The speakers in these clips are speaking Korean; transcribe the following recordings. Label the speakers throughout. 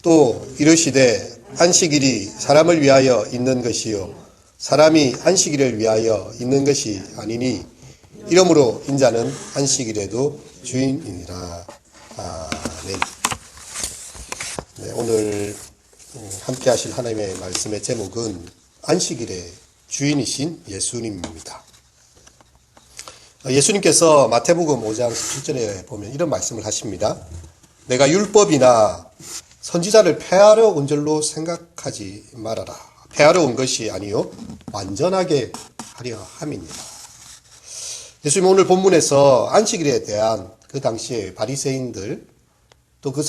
Speaker 1: 또 이르시되 안식일이 사람을 위하여 있는 것이요 사람이 안식일을 위하여 있는 것이 아니니 이러므로 인자는 안식일에도 주인이니라. 아멘. 네, 오늘 함께 하실 하나님의 말씀의 제목은 안식일의 주인이신 예수님입니다. 예수님께서 마태복음 5장 17절에 보면 이런 말씀을 하십니다. 내가 율법이나 선지자를 폐하러 온 줄로 생각하지 말아라. 폐하러 온 것이 아니요 완전하게 하려 함이니라. 예수님 오늘 본문에서 안식일에 대한 그 당시의 바리새인들 또 그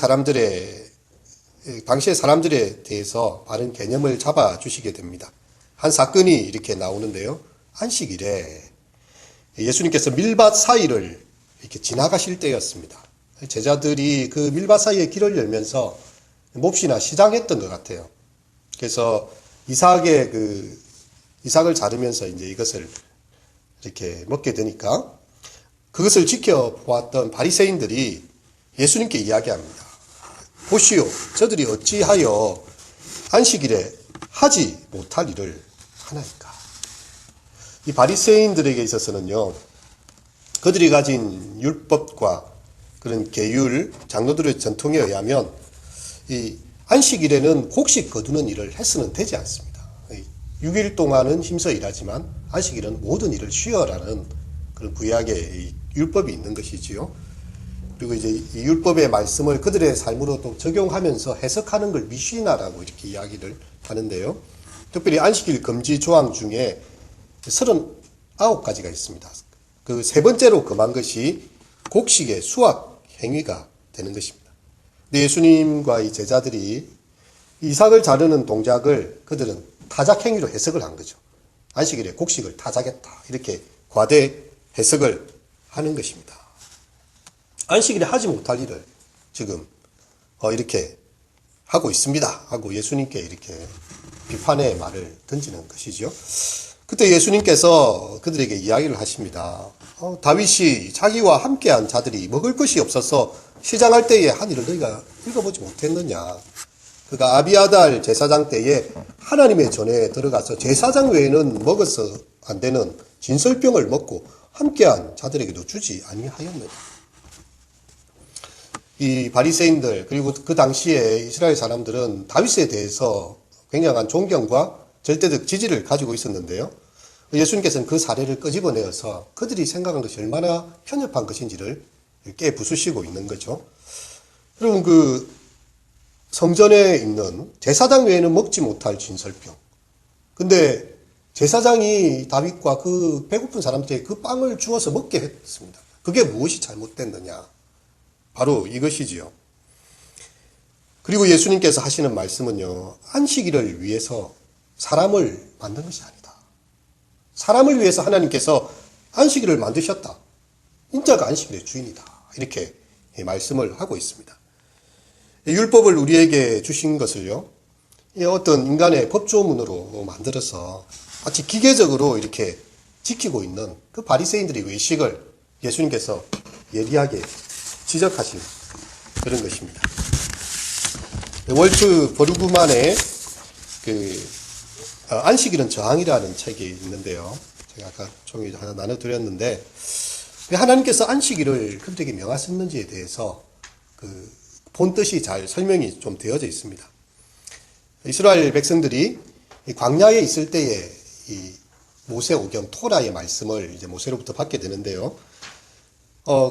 Speaker 1: 당시의 사람들에 대해서 바른 개념을 잡아주시게 됩니다. 한 사건이 이렇게 나오는데요. 안식일에 예수님께서 밀밭 사이를 이렇게 지나가실 때였습니다. 제자들이 그 밀밭 사이에 길을 열면서 몹시나 시장했던 것 같아요. 그래서 이삭을 자르면서 이제 이것을 이렇게 먹게 되니까 그것을 지켜보았던 바리새인들이 예수님께 이야기합니다. 보시오, 저들이 어찌하여 안식일에 하지 못할 일을 하나이까. 이 바리새인들에게 있어서는요, 그들이 가진 율법과 그런 계율, 장로들의 전통에 의하면 이 안식일에는 곡식 거두는 일을 해서는 되지 않습니다. 6일 동안은 힘써 일하지만 안식일은 모든 일을 쉬어라는 그런 구약의 율법이 있는 것이지요. 그리고 이제 이 율법의 말씀을 그들의 삶으로 또 적용하면서 해석하는 걸 미시나라고 이렇게 이야기를 하는데요. 특별히 안식일 금지 조항 중에 39가지가 있습니다. 그 세 번째로 금한 것이 곡식의 수확 행위가 되는 것입니다. 근데 예수님과 이 제자들이 이삭을 자르는 동작을 그들은 타작 행위로 해석을 한 거죠. 안식일에 곡식을 타작했다. 이렇게 과대 해석을 하는 것입니다. 안식일에 하지 못할 일을 지금 이렇게 하고 있습니다. 하고 예수님께 이렇게 비판의 말을 던지는 것이죠. 그때 예수님께서 그들에게 이야기를 하십니다. 다윗이 자기와 함께한 자들이 먹을 것이 없어서 시장할 때에 한 일을 너희가 읽어보지 못했느냐. 그가 아비아달 제사장 때에 하나님의 전에 들어가서 제사장 외에는 먹어서 안 되는 진설병을 먹고 함께한 자들에게도 주지 아니하였느냐. 이 바리새인들 그리고 그 당시에 이스라엘 사람들은 다윗에 대해서 굉장한 존경과 절대적 지지를 가지고 있었는데요. 예수님께서는 그 사례를 끄집어내어서 그들이 생각한 것이 얼마나 편협한 것인지를 깨부수시고 있는 거죠. 여러분, 그 성전에 있는 제사장 외에는 먹지 못할 진설병. 근데 제사장이 다윗과 그 배고픈 사람들에게 그 빵을 주어서 먹게 했습니다. 그게 무엇이 잘못됐느냐? 바로 이것이지요. 그리고 예수님께서 하시는 말씀은요, 안식일을 위해서 사람을 만든 것이 아니다. 사람을 위해서 하나님께서 안식일을 만드셨다. 인자가 안식일의 주인이다. 이렇게 말씀을 하고 있습니다. 율법을 우리에게 주신 것을요, 어떤 인간의 법조문으로 만들어서 마치 기계적으로 이렇게 지키고 있는 그 바리새인들의 외식을 예수님께서 예리하게 지적하신 그런 것입니다. 월트 버르그만의 안식일은 저항이라는 책이 있는데요. 제가 아까 종이 하나 나눠드렸는데, 하나님께서 안식일을 그들에게 명하셨는지에 대해서 본 뜻이 잘 설명이 좀 되어져 있습니다. 이스라엘 백성들이 광야에 있을 때에 이 모세오경 토라의 말씀을 이제 모세로부터 받게 되는데요.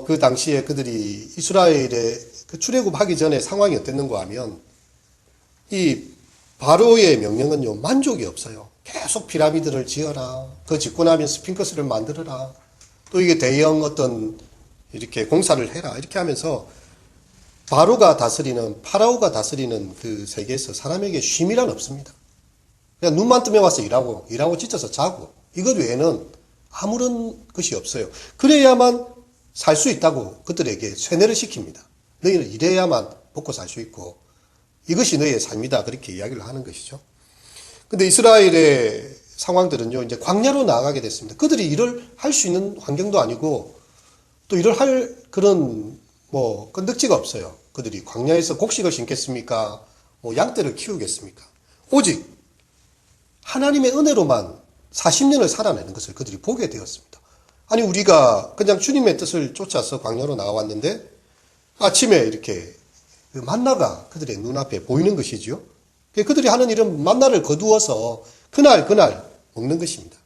Speaker 1: 그 당시에 그들이 이스라엘에 출애굽하기 전에 상황이 어땠는가 하면 이 바로의 명령은요, 만족이 없어요. 계속 피라미드를 지어라. 그 짓고 나면 스핑크스를 만들어라. 또 이게 대형 어떤 이렇게 공사를 해라. 이렇게 하면서 파라오가 다스리는 그 세계에서 사람에게 쉼이란 없습니다. 그냥 눈만 뜨면 와서 일하고 지쳐서 자고, 이것 외에는 아무런 것이 없어요. 그래야만 살 수 있다고 그들에게 쇠뇌를 시킵니다. 너희는 이래야만 먹고 살 수 있고, 이것이 너희의 삶이다. 그렇게 이야기를 하는 것이죠. 근데 이스라엘의 상황들은요, 이제 광야로 나아가게 됐습니다. 그들이 일을 할 수 있는 환경도 아니고, 또 일을 할 그런, 건덕지가 없어요. 그들이 광야에서 곡식을 심겠습니까? 뭐 양떼를 키우겠습니까? 오직 하나님의 은혜로만 40년을 살아내는 것을 그들이 보게 되었습니다. 아니 우리가 그냥 주님의 뜻을 쫓아서 광야로 나왔는데 아침에 이렇게 그 만나가 그들의 눈앞에 보이는 것이지요. 그들이 하는 일은 만나를 거두어서 그날 먹는 것입니다.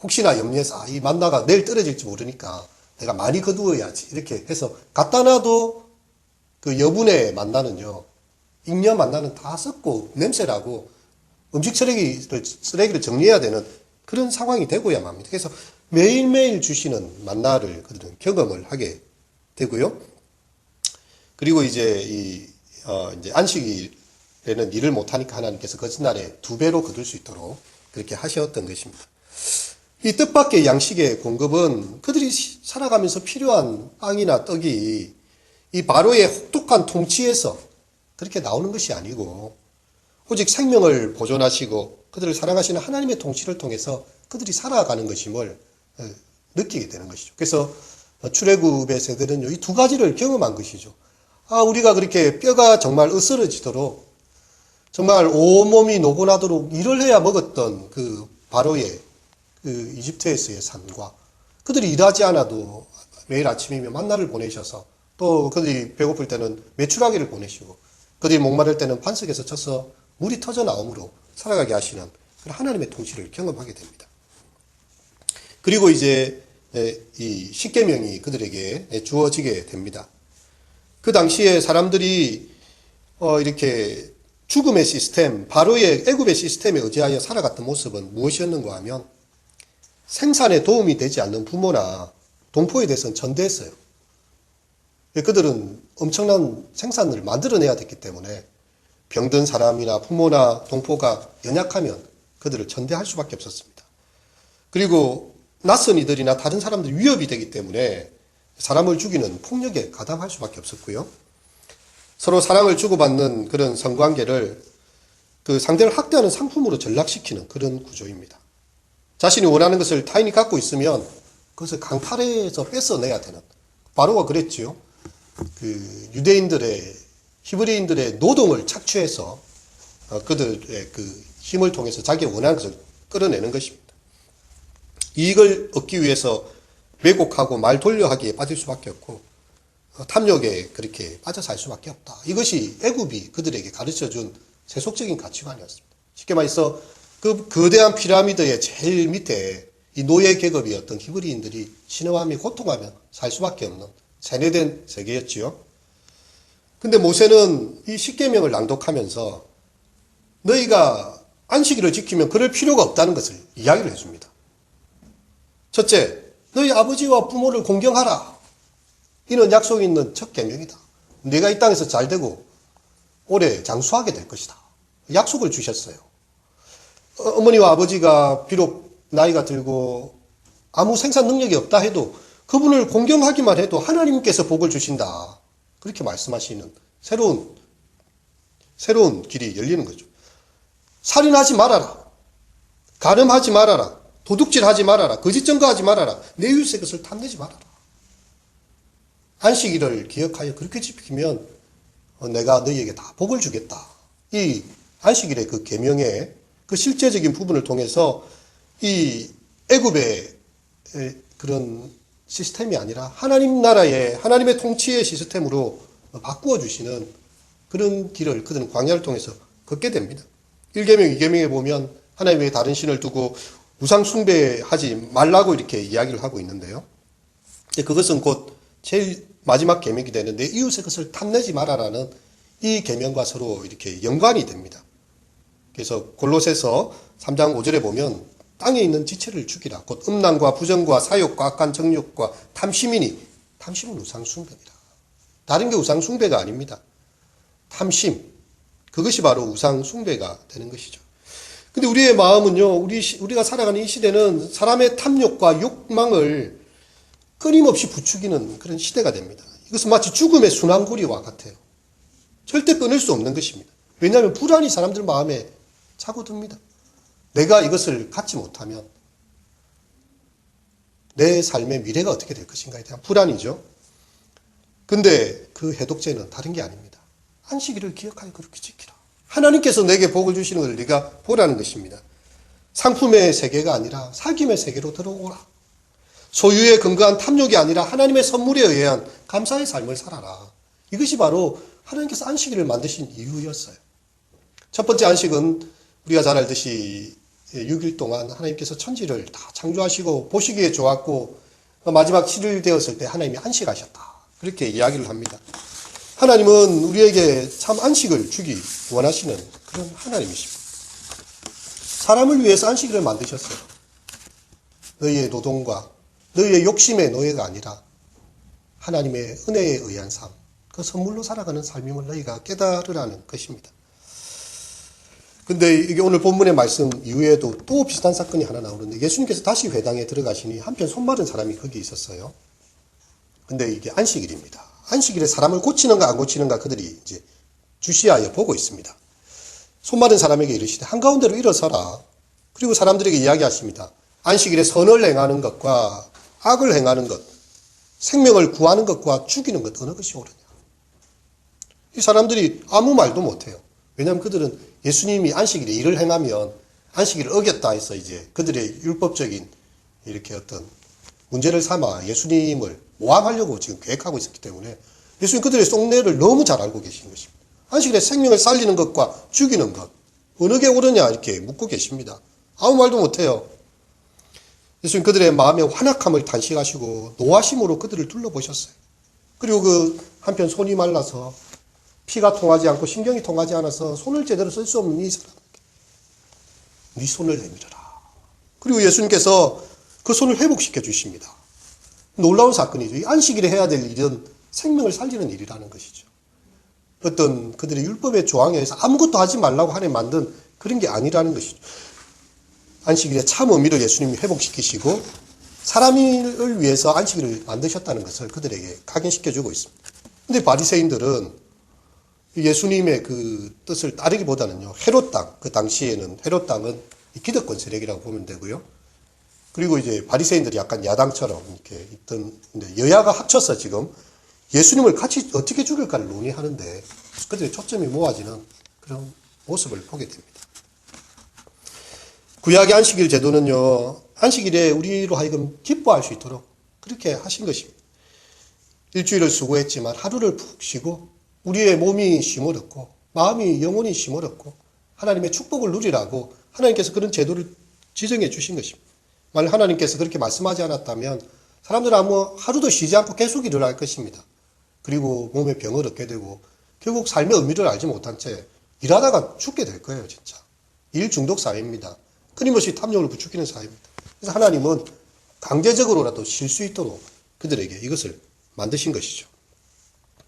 Speaker 1: 혹시나 염려해서 이 만나가 내일 떨어질지 모르니까 내가 많이 거두어야지 이렇게 해서 갖다 놔도 그 여분의 만나는요, 잉여 만나는 다 썩고 냄새나고 음식 쓰레기를 정리해야 되는 그런 상황이 되고야 맙니다. 그래서 매일매일 주시는 만나를 그들은 경험을 하게 되고요. 그리고 이제 이제 안식일에는 일을 못하니까 하나님께서 거짓날에 2배로 거둘 수 있도록 그렇게 하셨던 것입니다. 이 뜻밖의 양식의 공급은 그들이 살아가면서 필요한 빵이나 떡이 이 바로의 혹독한 통치에서 그렇게 나오는 것이 아니고 오직 생명을 보존하시고 그들을 사랑하시는 하나님의 통치를 통해서 그들이 살아가는 것임을 느끼게 되는 것이죠. 그래서 출애굽의 세대는 이 2가지를 경험한 것이죠. 우리가 그렇게 뼈가 정말 으스러지도록 정말 온몸이 노곤하도록 일을 해야 먹었던 그 바로의 그 이집트에서의 삶과 그들이 일하지 않아도 매일 아침이면 만나를 보내셔서 또 그들이 배고플 때는 메추라기를 보내시고 그들이 목마를 때는 반석에서 쳐서 물이 터져 나옴으로 살아가게 하시는 그런 하나님의 통치를 경험하게 됩니다. 그리고 이제 이 십계명이 그들에게 주어지게 됩니다. 그 당시에 사람들이 이렇게 죽음의 시스템, 바로의 애굽의 시스템에 의지하여 살아갔던 모습은 무엇이었는가 하면 생산에 도움이 되지 않는 부모나 동포에 대해서는 전대했어요. 그들은 엄청난 생산을 만들어내야 됐기 때문에 병든 사람이나 부모나 동포가 연약하면 그들을 전대할 수밖에 없었습니다. 그리고 낯선 이들이나 다른 사람들 위협이 되기 때문에 사람을 죽이는 폭력에 가담할 수밖에 없었고요. 서로 사랑을 주고받는 그런 성관계를 그 상대를 학대하는 상품으로 전락시키는 그런 구조입니다. 자신이 원하는 것을 타인이 갖고 있으면 그것을 강탈해서 뺏어내야 되는, 바로가 그랬지요. 그 유대인들의 히브리인들의 노동을 착취해서 그들의 그 힘을 통해서 자기가 원하는 것을 끌어내는 것입니다. 이익을 얻기 위해서 왜곡하고 말 돌려하기에 빠질 수밖에 없고 탐욕에 그렇게 빠져 살 수밖에 없다. 이것이 애굽이 그들에게 가르쳐준 세속적인 가치관이었습니다. 쉽게 말해서 그 거대한 피라미드의 제일 밑에 이 노예 계급이었던 히브리인들이 신음하며 고통하며 살 수밖에 없는 세뇌된 세계였지요. 근데 모세는 이 십계명을 낭독하면서 너희가 안식일을 지키면 그럴 필요가 없다는 것을 이야기를 해줍니다. 첫째, 너희 아버지와 부모를 공경하라. 이는 약속이 있는 첫 계명이다. 네가 이 땅에서 잘 되고 오래 장수하게 될 것이다. 약속을 주셨어요. 어머니와 아버지가 비록 나이가 들고 아무 생산 능력이 없다 해도 그분을 공경하기만 해도 하나님께서 복을 주신다. 그렇게 말씀하시는 새로운 길이 열리는 거죠. 살인하지 말아라. 간음하지 말아라. 도둑질하지 말아라. 거짓 증거하지 말아라. 내 이웃의 것을 탐내지 말아라. 안식일을 기억하여 그렇게 지키면 내가 너희에게 다 복을 주겠다. 이 안식일의 그 계명의 그 실제적인 부분을 통해서 이 애굽의 그런 시스템이 아니라 하나님 나라의 하나님의 통치의 시스템으로 바꾸어 주시는 그런 길을 그들은 광야를 통해서 걷게 됩니다. 1계명, 2계명에 보면 하나님의 다른 신을 두고 우상 숭배하지 말라고 이렇게 이야기를 하고 있는데요. 그것은 곧 제일 마지막 계명이 되는데 이웃의 것을 탐내지 말아라는 이 계명과 서로 이렇게 연관이 됩니다. 그래서 골로새서 3장 5절에 보면 땅에 있는 지체를 죽이라. 곧 음란과 부정과 사욕과 악한 정욕과 탐심이니 탐심은 우상 숭배니라. 다른 게 우상 숭배가 아닙니다. 탐심, 그것이 바로 우상 숭배가 되는 것이죠. 근데 우리의 마음은요, 우리가 살아가는 이 시대는 사람의 탐욕과 욕망을 끊임없이 부추기는 그런 시대가 됩니다. 이것은 마치 죽음의 순환고리와 같아요. 절대 끊을 수 없는 것입니다. 왜냐하면 불안이 사람들 마음에 차고듭니다. 내가 이것을 갖지 못하면 내 삶의 미래가 어떻게 될 것인가에 대한 불안이죠. 근데 그 해독제는 다른 게 아닙니다. 안식일을 기억하여 그렇게 지키라. 하나님께서 내게 복을 주시는 것을 네가 보라는 것입니다. 상품의 세계가 아니라 사귐의 세계로 들어오라. 소유에 근거한 탐욕이 아니라 하나님의 선물에 의한 감사의 삶을 살아라. 이것이 바로 하나님께서 안식일을 만드신 이유였어요. 첫 번째 안식은 우리가 잘 알듯이 6일 동안 하나님께서 천지를 다 창조하시고 보시기에 좋았고 마지막 7일 되었을 때 하나님이 안식하셨다. 그렇게 이야기를 합니다. 하나님은 우리에게 참 안식을 주기 원하시는 그런 하나님이십니다. 사람을 위해서 안식일을 만드셨어요. 너희의 노동과 너희의 욕심의 노예가 아니라 하나님의 은혜에 의한 삶, 그 선물로 살아가는 삶임을 너희가 깨달으라는 것입니다. 근데 이게 오늘 본문의 말씀 이후에도 또 비슷한 사건이 하나 나오는데 예수님께서 다시 회당에 들어가시니 한편 손 마른 사람이 거기 있었어요. 근데 이게 안식일입니다. 안식일에 사람을 고치는가 안 고치는가 그들이 이제 주시하여 보고 있습니다. 손 마른 사람에게 이르시되 한가운데로 일어서라. 그리고 사람들에게 이야기하십니다. 안식일에 선을 행하는 것과 악을 행하는 것, 생명을 구하는 것과 죽이는 것 어느 것이 옳으냐. 이 사람들이 아무 말도 못해요. 왜냐하면 그들은 예수님이 안식일에 일을 행하면 안식일을 어겼다 해서 이제 그들의 율법적인 이렇게 어떤 문제를 삼아 예수님을 모함하려고 지금 계획하고 있었기 때문에 예수님 그들의 속내를 너무 잘 알고 계신 것입니다. 안식일에 생명을 살리는 것과 죽이는 것 어느 게 옳으냐 이렇게 묻고 계십니다. 아무 말도 못해요. 예수님 그들의 마음의 환악함을 단식하시고 노하심으로 그들을 둘러보셨어요. 그리고 그 한편 손이 말라서 피가 통하지 않고 신경이 통하지 않아서 손을 제대로 쓸 수 없는 이 사람에게 네 손을 내밀어라. 그리고 예수님께서 그 손을 회복시켜 주십니다. 놀라운 사건이죠. 이 안식일에 해야 될 일은 생명을 살리는 일이라는 것이죠. 어떤 그들의 율법의 조항에 의해서 아무것도 하지 말라고 하나님 만든 그런 게 아니라는 것이죠. 안식일의 참 의미를 예수님이 회복시키시고 사람을 위해서 안식일을 만드셨다는 것을 그들에게 각인시켜주고 있습니다. 근데 바리새인들은 예수님의 그 뜻을 따르기보다는요, 헤롯 땅, 그 당시에는 헤롯 땅은 기득권 세력이라고 보면 되고요. 그리고 이제 바리새인들이 약간 야당처럼 이렇게 있던, 여야가 합쳐서 지금 예수님을 같이 어떻게 죽일까를 논의하는데 그들의 초점이 모아지는 그런 모습을 보게 됩니다. 구약의 안식일 제도는요, 안식일에 우리로 하여금 기뻐할 수 있도록 그렇게 하신 것입니다. 일주일을 수고했지만 하루를 푹 쉬고 우리의 몸이 쉼을 얻고 마음이 영혼이 쉼을 얻고 하나님의 축복을 누리라고 하나님께서 그런 제도를 지정해 주신 것입니다. 만약 하나님께서 그렇게 말씀하지 않았다면 사람들은 아무 하루도 쉬지 않고 계속 일을 할 것입니다. 그리고 몸에 병을 얻게 되고 결국 삶의 의미를 알지 못한 채 일하다가 죽게 될 거예요. 진짜. 일 중독 사회입니다. 끊임없이 탐욕을 부추기는 사회입니다. 그래서 하나님은 강제적으로라도 쉴 수 있도록 그들에게 이것을 만드신 것이죠.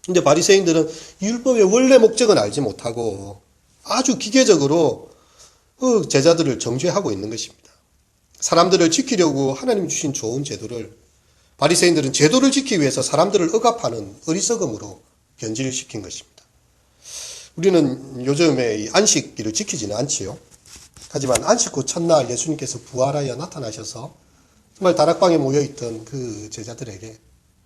Speaker 1: 근데 바리새인들은 율법의 원래 목적은 알지 못하고 아주 기계적으로 제자들을 정죄하고 있는 것입니다. 사람들을 지키려고 하나님이 주신 좋은 제도를 바리새인들은 제도를 지키기 위해서 사람들을 억압하는 어리석음으로 변질시킨 것입니다. 우리는 요즘에 이 안식일을 지키지는 않지요. 하지만 안식 후 첫날 예수님께서 부활하여 나타나셔서 정말 다락방에 모여있던 그 제자들에게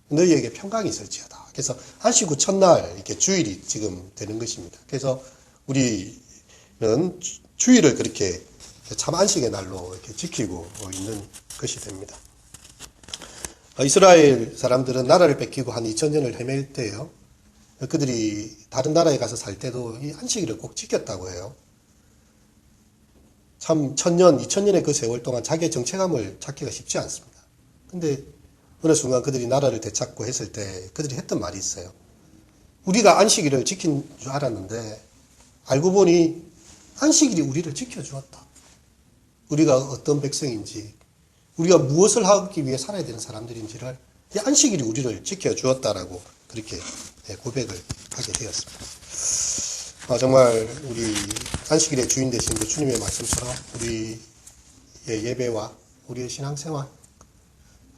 Speaker 1: 너희에게 평강이 있을지어다. 그래서 안식 후 첫날 이렇게 주일이 지금 되는 것입니다. 그래서 우리는 주일을 그렇게 참 안식의 날로 이렇게 지키고 있는 것이 됩니다. 이스라엘 사람들은 나라를 뺏기고 한 2000년을 헤맬 때요. 그들이 다른 나라에 가서 살 때도 이 안식일을 꼭 지켰다고 해요. 참 1000년, 2000년의 그 세월 동안 자기의 정체감을 찾기가 쉽지 않습니다. 근데 어느 순간 그들이 나라를 되찾고 했을 때 그들이 했던 말이 있어요. 우리가 안식일을 지킨 줄 알았는데 알고 보니 안식일이 우리를 지켜주었다. 우리가 어떤 백성인지 우리가 무엇을 하기 위해 살아야 되는 사람들인지를 이 안식일이 우리를 지켜주었다라고 그렇게 고백을 하게 되었습니다. 정말 우리 안식일의 주인 되신 그 주님의 말씀처럼 우리의 예배와 우리의 신앙생활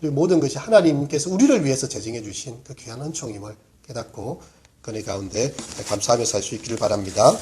Speaker 1: 그리고 모든 것이 하나님께서 우리를 위해서 제정해 주신 그 귀한 은총임을 깨닫고 그 은혜 가운데 감사하며 살 수 있기를 바랍니다.